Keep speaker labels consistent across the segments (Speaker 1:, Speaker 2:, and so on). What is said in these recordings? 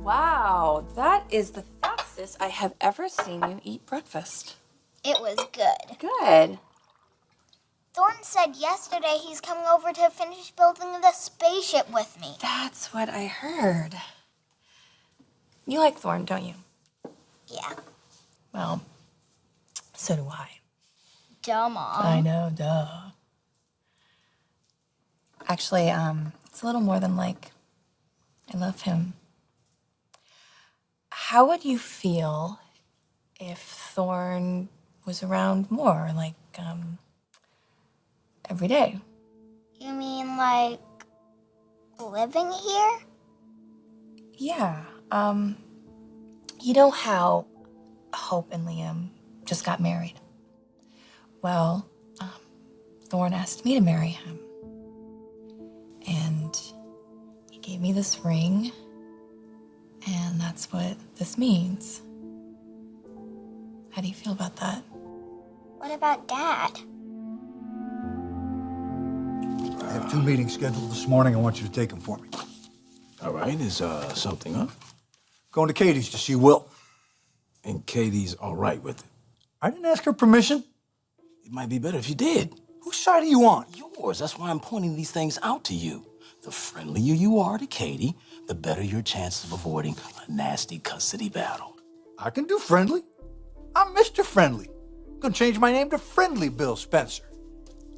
Speaker 1: Wow, that is the fastest I have ever seen you eat breakfast.
Speaker 2: It was good.
Speaker 1: Good.
Speaker 2: Thorne said yesterday he's coming over to finish building the spaceship with me.
Speaker 1: That's what I heard. You like Thorne, don't you?
Speaker 2: Yeah.
Speaker 1: Well, so do I.
Speaker 2: Duh, Mom.
Speaker 1: I know, duh. Actually, it's a little more than like, I love him. How would you feel if Thorne was around more, like, every day?
Speaker 2: You mean like living here?
Speaker 1: Yeah, you know how Hope and Liam just got married? Well, Thorne asked me to marry him. And he gave me this ring, and that's what this means. How do you feel about that?
Speaker 2: What about Dad?
Speaker 3: I have 2 meetings scheduled this morning. I want you to take them for me.
Speaker 4: All right, is something up?
Speaker 3: Going to Katie's to see Will.
Speaker 4: And Katie's all right with it.
Speaker 3: I didn't ask her permission.
Speaker 4: It might be better if you did.
Speaker 3: Whose side are you on?
Speaker 4: Yours. That's why I'm pointing these things out to you. The friendlier you are to Katie, the better your chances of avoiding a nasty custody battle.
Speaker 3: I can do friendly. I'm Mr. Friendly. I'm gonna change my name to Friendly Bill Spencer.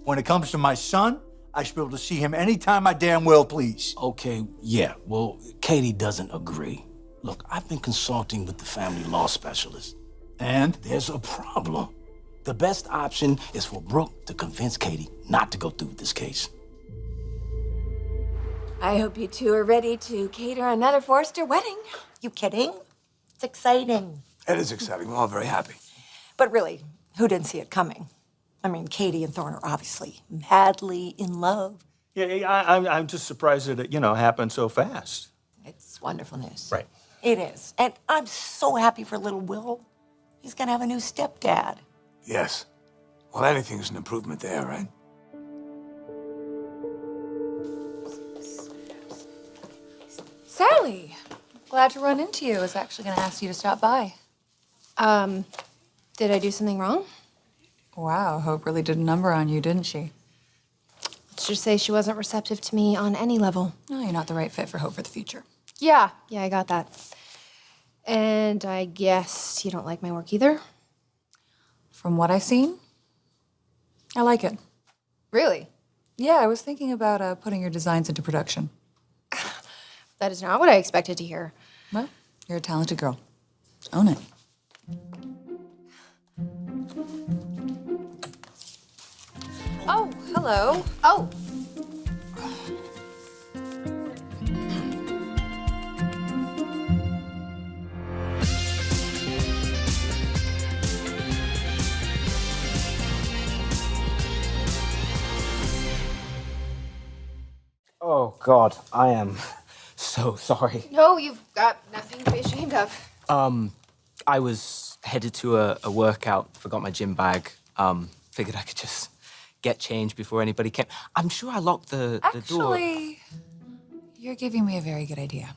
Speaker 3: When it comes to my son, I should be able to see him anytime I damn well please.
Speaker 4: Okay, yeah, well, Katie doesn't agree. Look, I've been consulting with the family law specialist.
Speaker 3: And?
Speaker 4: There's a problem. The best option is for Brooke to convince Katie not to go through with this case.
Speaker 1: I hope you two are ready to cater another Forrester wedding.
Speaker 5: You kidding? It's exciting.
Speaker 6: It is exciting. We're all very happy.
Speaker 5: But really, who didn't see it coming? I mean, Katie and Thorne are obviously madly in love.
Speaker 7: Yeah, I'm just surprised that it, happened so fast.
Speaker 5: It's wonderful news.
Speaker 7: Right.
Speaker 5: It is. And I'm so happy for little Will. He's gonna have a new stepdad.
Speaker 6: Yes. Well, anything's an improvement there, right?
Speaker 1: Sally, glad to run into you. I was actually going to ask you to stop by.
Speaker 8: Did I do something wrong?
Speaker 9: Wow, Hope really did a number on you, didn't she?
Speaker 8: Let's just say she wasn't receptive to me on any level.
Speaker 9: No, you're not the right fit for Hope for the future.
Speaker 8: Yeah, I got that. And I guess you don't like my work either?
Speaker 9: From what I've seen, I like it.
Speaker 8: Really?
Speaker 9: Yeah, I was thinking about putting your designs into production.
Speaker 8: That is not what I expected to hear.
Speaker 9: Well, you're a talented girl. Own it.
Speaker 1: Oh, hello.
Speaker 8: Oh.
Speaker 10: Oh, God, I am so sorry.
Speaker 8: No, you've got nothing to be ashamed of.
Speaker 10: I was headed to a workout, forgot my gym bag. Figured I could just get changed before anybody came. I'm sure I locked the door.
Speaker 9: Actually, you're giving me a very good idea.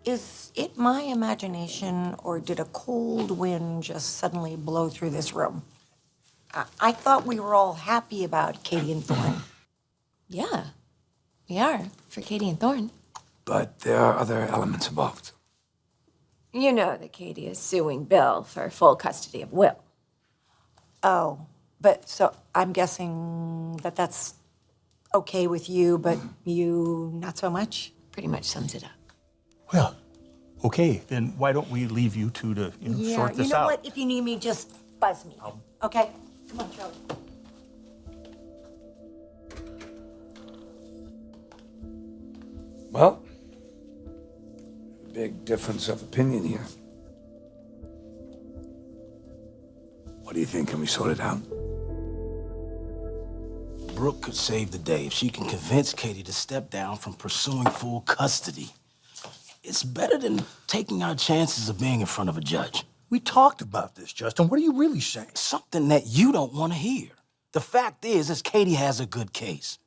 Speaker 5: Is it my imagination, or did a cold wind just suddenly blow through this room? I thought we were all happy about Katie and Thorne.
Speaker 1: Yeah, we are, for Katie and Thorne.
Speaker 6: But there are other elements involved.
Speaker 1: You know that Katie is suing Bill for full custody of Will.
Speaker 5: Oh, but so I'm guessing that that's okay with you, but you not so much?
Speaker 1: Pretty much sums it up.
Speaker 7: Well, okay, then why don't we leave you two to sort this out?
Speaker 5: You know what? If you need me, just buzz me. Okay? Come on, Charlie.
Speaker 6: Well, big difference of opinion here. What do you think? Can we sort it out?
Speaker 4: Brooke could save the day if she can convince Katie to step down from pursuing full custody. It's better than taking our chances of being in front of a judge.
Speaker 3: We talked about this, Justin. What are you really saying?
Speaker 4: Something that you don't want to hear. The fact is Katie has a good case.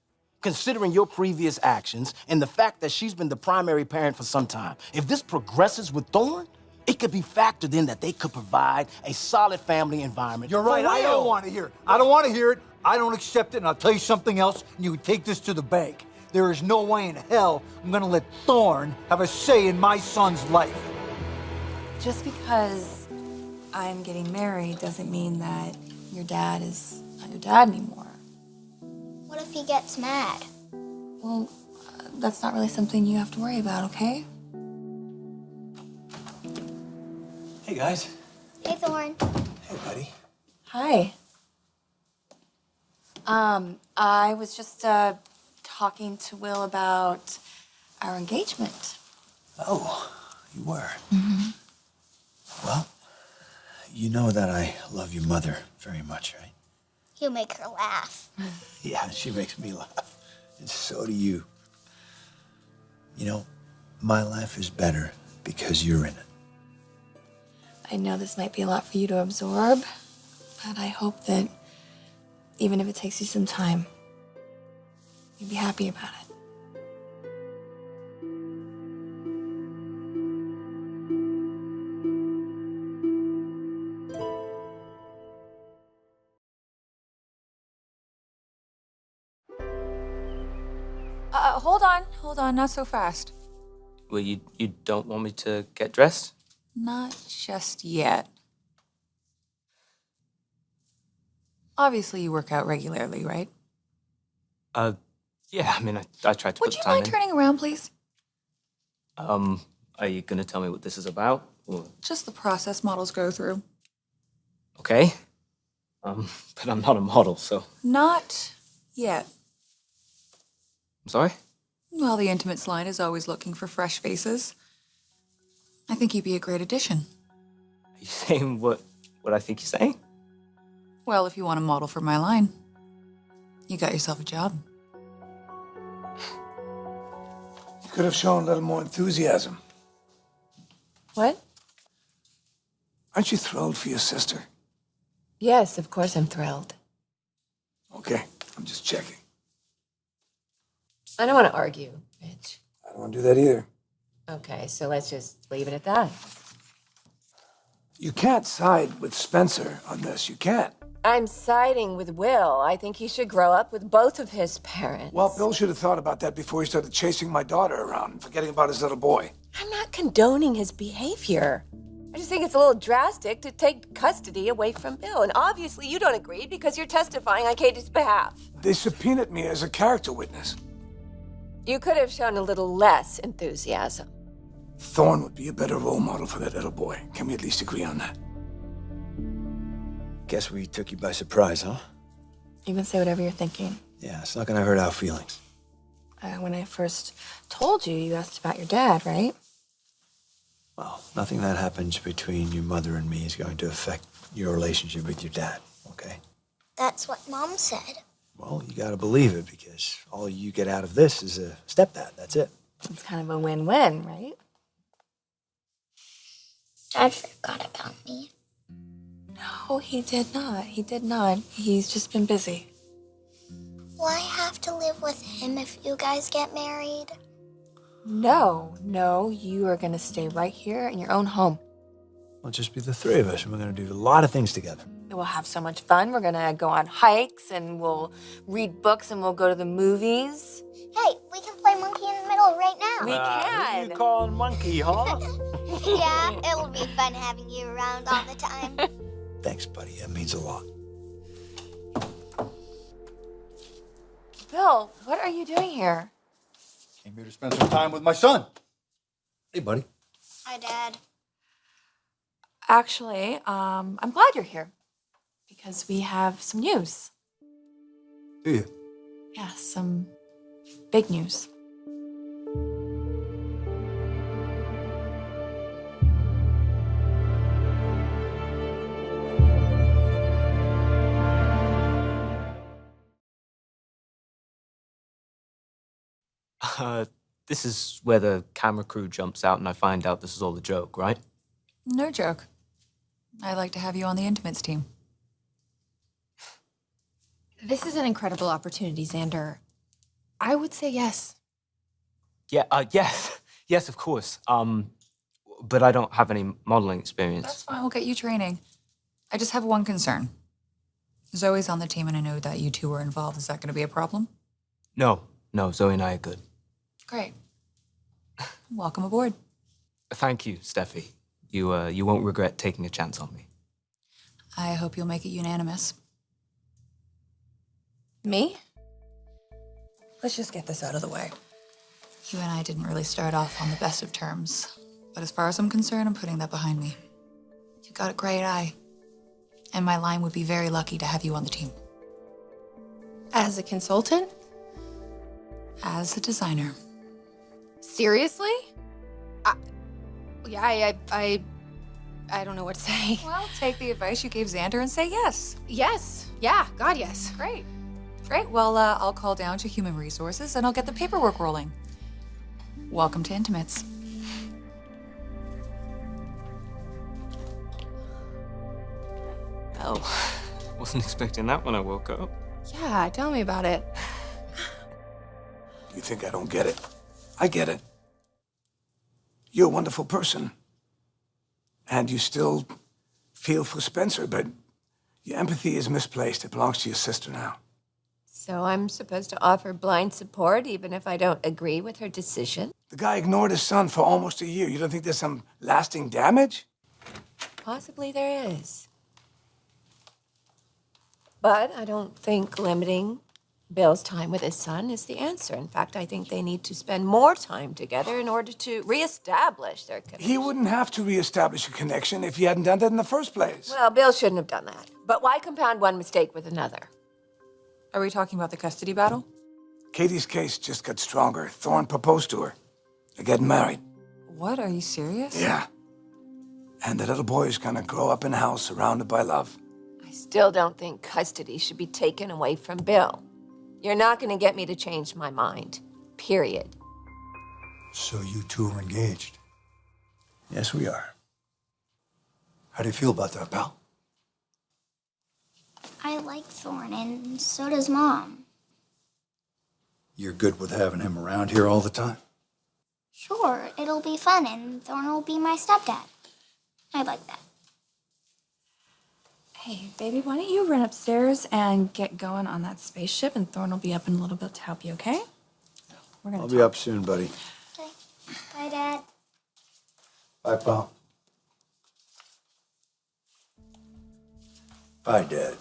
Speaker 4: considering your previous actions and the fact that she's been the primary parent for some time. If this progresses with Thorne, it could be factored in that they could provide a solid family environment.
Speaker 3: You're right. I don't want to hear it. I don't want to hear it. I don't accept it. And I'll tell you something else, and you can take this to the bank. There is no way in hell I'm going to let Thorne have a say in my son's life.
Speaker 1: Just because I'm getting married doesn't mean that your dad is not your dad anymore.
Speaker 2: What if he gets mad?
Speaker 1: Well, that's not really something you have to worry about, okay?
Speaker 6: Hey, guys.
Speaker 2: Hey, Thorne.
Speaker 6: Hey, buddy.
Speaker 1: Hi. I was just talking to Will about our engagement.
Speaker 6: Oh, you were? Mm-hmm. Well, you know that I love your mother very much, right?
Speaker 2: You make her laugh.
Speaker 6: Yeah, she makes me laugh. And so do you. You know, my life is better because you're in it.
Speaker 1: I know this might be a lot for you to absorb, but I hope that even if it takes you some time, you'll be happy about it.
Speaker 9: Hold on, not so fast.
Speaker 10: Well, you don't want me to get dressed?
Speaker 9: Not just yet. Obviously, you work out regularly, right?
Speaker 10: Yeah, I mean, I tried to
Speaker 9: Would
Speaker 10: put
Speaker 9: you
Speaker 10: the time
Speaker 9: mind
Speaker 10: in.
Speaker 9: turning around, please?
Speaker 10: Are you gonna tell me what this is about? Or...
Speaker 9: Just the process models go through.
Speaker 10: Okay. But I'm not a model, so...
Speaker 9: Not yet.
Speaker 10: I'm sorry?
Speaker 9: Well, the Intimates line is always looking for fresh faces. I think you'd be a great addition.
Speaker 10: Are you saying what I think you're saying?
Speaker 9: Well, if you want to model for my line, you got yourself a job.
Speaker 6: You could have shown a little more enthusiasm.
Speaker 1: What?
Speaker 6: Aren't you thrilled for your sister?
Speaker 1: Yes, of course I'm thrilled.
Speaker 6: Okay, I'm just checking.
Speaker 11: I don't want to argue, Ridge.
Speaker 6: I don't want to do that either.
Speaker 11: Okay, so let's just leave it at that.
Speaker 6: You can't side with Spencer on this. You can't.
Speaker 11: I'm siding with Will. I think he should grow up with both of his parents.
Speaker 6: Well, Bill should have thought about that before he started chasing my daughter around and forgetting about his little boy.
Speaker 11: I'm not condoning his behavior. I just think it's a little drastic to take custody away from Bill. And obviously you don't agree because you're testifying on Katie's behalf.
Speaker 6: They subpoenaed me as a character witness.
Speaker 11: You could have shown a little less enthusiasm.
Speaker 6: Thorne would be a better role model for that little boy. Can we at least agree on that?
Speaker 12: Guess we took you by surprise, huh?
Speaker 1: You can say whatever you're thinking.
Speaker 12: Yeah, it's not gonna hurt our feelings.
Speaker 1: When I first told you, you asked about your dad, right?
Speaker 12: Well, nothing that happens between your mother and me is going to affect your relationship with your dad, okay?
Speaker 2: That's what Mom said.
Speaker 12: Well, you gotta believe it because all you get out of this is a stepdad, that's it.
Speaker 1: It's kind of a win-win, right?
Speaker 2: Dad forgot about me.
Speaker 1: No, he did not. He did not. He's just been busy.
Speaker 2: Will I have to live with him if you guys get married?
Speaker 1: No, you are going to stay right here in your own home.
Speaker 12: It'll just be the three of us, and we're gonna do a lot of things together.
Speaker 1: We'll have so much fun. We're going to go on hikes, and we'll read books, and we'll go to the movies.
Speaker 2: Hey, we can play monkey in the middle right now.
Speaker 1: We can.
Speaker 4: You calling monkey, huh?
Speaker 2: Yeah, it'll be fun having you around all the time.
Speaker 12: Thanks, buddy. That means a lot.
Speaker 1: Bill, what are you doing here?
Speaker 3: Came here to spend some time with my son. Hey, buddy.
Speaker 2: Hi, Dad.
Speaker 1: Actually, I'm glad you're here because we have some news.
Speaker 3: Do you?
Speaker 1: Yeah, some big news.
Speaker 10: This is where the camera crew jumps out and I find out this is all a joke, right?
Speaker 9: No joke. I'd like to have you on the Intimates team.
Speaker 8: This is an incredible opportunity, Xander. I would say yes.
Speaker 10: Yeah, yes. Yes, of course. But I don't have any modeling experience.
Speaker 9: That's fine. We'll get you training. I just have one concern. Zoe's on the team, and I know that you two were involved. Is that going to be a problem?
Speaker 10: No, Zoe and I are good.
Speaker 9: Great. Welcome aboard.
Speaker 10: Thank you, Steffi. You won't regret taking a chance on me.
Speaker 9: I hope you'll make it unanimous.
Speaker 8: Me?
Speaker 9: Let's just get this out of the way. You and I didn't really start off on the best of terms. But as far as I'm concerned, I'm putting that behind me. You got a great eye. And my line would be very lucky to have you on the team.
Speaker 8: As a consultant?
Speaker 9: As a designer.
Speaker 8: Seriously? I don't know what to say.
Speaker 9: Well, take the advice you gave Xander and say yes.
Speaker 8: Yes. Yeah, God, yes.
Speaker 9: Great. Great. Well, I'll call down to Human Resources and I'll get the paperwork rolling. Welcome to Intimates.
Speaker 10: Oh, wasn't expecting that when I woke up.
Speaker 8: Yeah, tell me about it.
Speaker 3: You think I don't get it? I get it. You're a wonderful person. And you still feel for Spencer, but your empathy is misplaced. It belongs to your sister now.
Speaker 11: So I'm supposed to offer blind support even if I don't agree with her decision?
Speaker 3: The guy ignored his son for almost a year. You don't think there's some lasting damage?
Speaker 11: Possibly there is. But I don't think limiting Bill's time with his son is the answer. In fact, I think they need to spend more time together in order to reestablish their connection.
Speaker 3: He wouldn't have to reestablish a connection if he hadn't done that in the first place.
Speaker 11: Well, Bill shouldn't have done that. But why compound one mistake with another?
Speaker 9: Are we talking about the custody battle?
Speaker 3: Katie's case just got stronger. Thorne proposed to her. They're getting married.
Speaker 9: What? Are you serious?
Speaker 3: Yeah. And the little boy is gonna grow up in a house surrounded by love.
Speaker 11: I still don't think custody should be taken away from Bill. You're not going to get me to change my mind. Period.
Speaker 6: So you two are engaged? Yes, we are. How do you feel about that, pal?
Speaker 2: I like Thorne, and so does Mom.
Speaker 6: You're good with having him around here all the time?
Speaker 2: Sure, it'll be fun, and Thorne will be my stepdad. I like that.
Speaker 1: Hey, baby, why don't you run upstairs and get going on that spaceship, and Thorne will be up in a little bit to help you, okay?
Speaker 6: I'll be up soon, buddy.
Speaker 2: Okay. Bye, Dad.
Speaker 6: Bye, pal. Bye, Dad.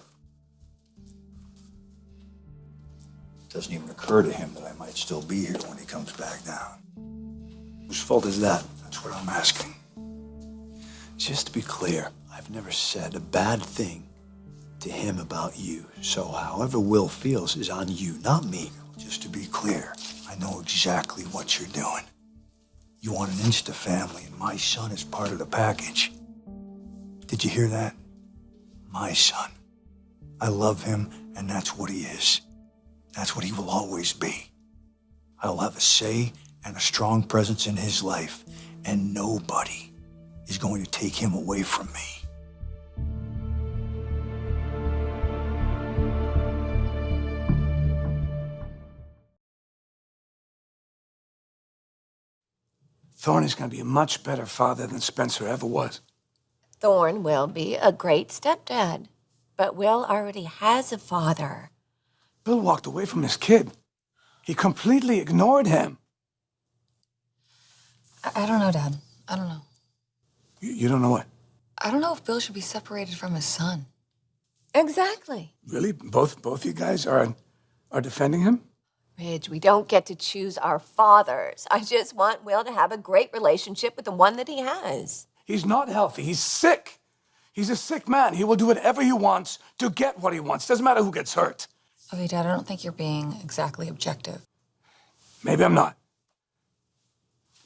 Speaker 6: Doesn't even occur to him that I might still be here when he comes back down. Whose fault is that? That's what I'm asking. Just to be clear, I've never said a bad thing to him about you. So however Will feels is on you, not me. Just to be clear, I know exactly what you're doing. You want an Insta family, and my son is part of the package. Did you hear that? My son. I love him, and that's what he is. That's what he will always be. I'll have a say and a strong presence in his life, and nobody is going to take him away from me.
Speaker 3: Thorne is going to be a much better father than Spencer ever was.
Speaker 11: Thorne will be a great stepdad. But Will already has a father.
Speaker 3: Bill walked away from his kid. He completely ignored him.
Speaker 9: I don't know, Dad. I don't know.
Speaker 3: You don't know what?
Speaker 9: I don't know if Bill should be separated from his son.
Speaker 11: Exactly.
Speaker 3: Really? Both you guys are defending him?
Speaker 11: Ridge, we don't get to choose our fathers. I just want Will to have a great relationship with the one that he has.
Speaker 3: He's not healthy. He's sick. He's a sick man. He will do whatever he wants to get what he wants. Doesn't matter who gets hurt.
Speaker 9: Okay, Dad, I don't think you're being exactly objective.
Speaker 3: Maybe I'm not.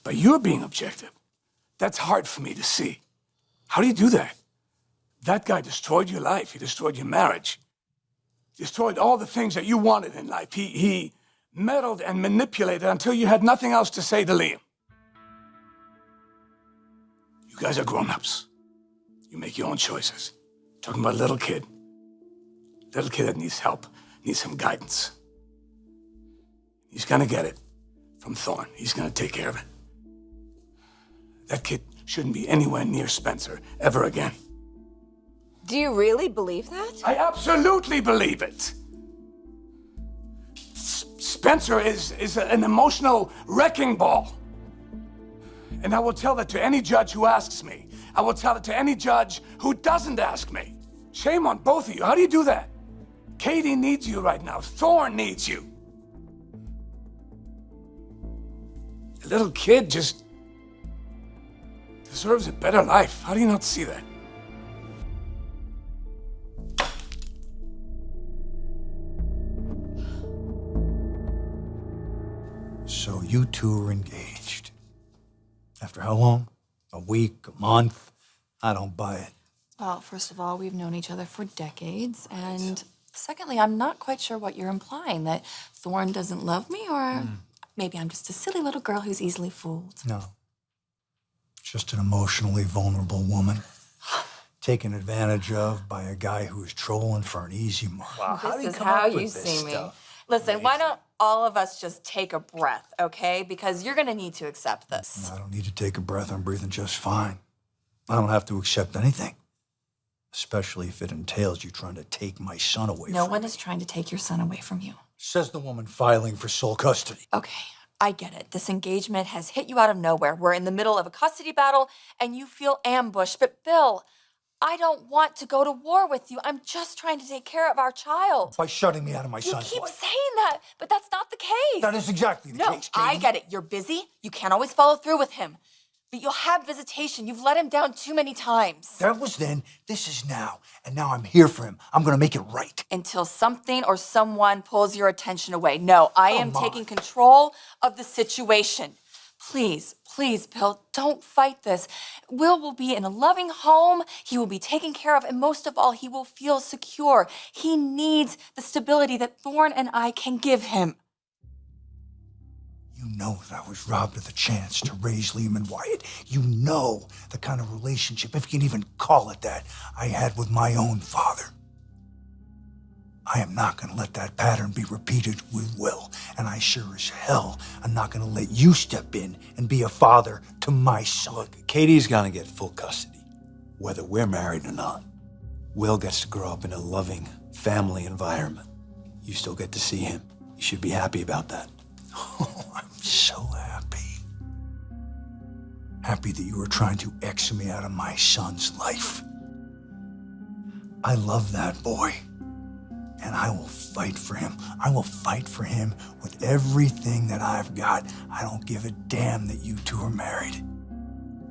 Speaker 3: But you're being objective. That's hard for me to see. How do you do that? That guy destroyed your life. He destroyed your marriage. He destroyed all the things that you wanted in life. He meddled and manipulated until you had nothing else to say to Liam. You guys are grown-ups. You make your own choices. Talking about a little kid. Little kid that needs help, needs some guidance. He's gonna get it from Thorne. He's gonna take care of it. That kid shouldn't be anywhere near Spencer ever again.
Speaker 11: Do you really believe that?
Speaker 3: I absolutely believe it. Spencer is an emotional wrecking ball. And I will tell that to any judge who asks me. I will tell it to any judge who doesn't ask me. Shame on both of you. How do you do that? Katie needs you right now. Thorne needs you. A little kid just deserves a better life. How do you not see that?
Speaker 6: So you two are engaged. After how long? A week, a month? I don't buy it.
Speaker 9: Well, first of all, we've known each other for decades, and secondly, I'm not quite sure what you're implying, that Thorne doesn't love me, or maybe I'm just a silly little girl who's easily fooled.
Speaker 6: No. Just an emotionally vulnerable woman taken advantage of by a guy who is trolling for an easy mark.
Speaker 9: Wow,
Speaker 11: This is how you see me. Listen, why don't all of us just take a breath, okay? Because you're gonna need to accept this.
Speaker 6: I don't need to take a breath. I'm breathing just fine. I don't have to accept anything. Especially if it entails you trying to take my son away from me.
Speaker 9: No one is trying to take your son away from you.
Speaker 6: Says the woman filing for sole custody.
Speaker 9: Okay, I get it. This engagement has hit you out of nowhere. We're in the middle of a custody battle, and you feel ambushed. But Bill, I don't want to go to war with you. I'm just trying to take care of our child.
Speaker 6: By shutting me out of my son's
Speaker 9: You keep
Speaker 6: life.
Speaker 9: saying that, but that's not the case.
Speaker 6: That is exactly the case, Katie.
Speaker 9: I get it. You're busy. You can't always follow through with him. But you'll have visitation. You've let him down too many times.
Speaker 6: That was then, this is now. And now I'm here for him. I'm gonna make it right.
Speaker 9: Until something or someone pulls your attention away. No, I am taking control of the situation. Please, please, Bill, don't fight this. Will be in a loving home. He will be taken care of. And most of all, he will feel secure. He needs the stability that Thorne and I can give him.
Speaker 6: You know that I was robbed of the chance to raise Liam and Wyatt. You know the kind of relationship, if you can even call it that, I had with my own father. I am not going to let that pattern be repeated with Will. And I sure as hell am not going to let you step in and be a father to my son.
Speaker 12: Look, Katie's going to get full custody, whether we're married or not. Will gets to grow up in a loving family environment. You still get to see him. You should be happy about that.
Speaker 6: Oh, I'm so happy. Happy that you were trying to X me out of my son's life. I love that boy. And I will fight for him. I will fight for him with everything that I've got. I don't give a damn that you two are married.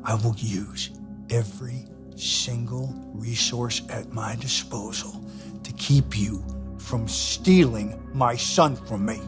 Speaker 6: I will use every single resource at my disposal to keep you from stealing my son from me.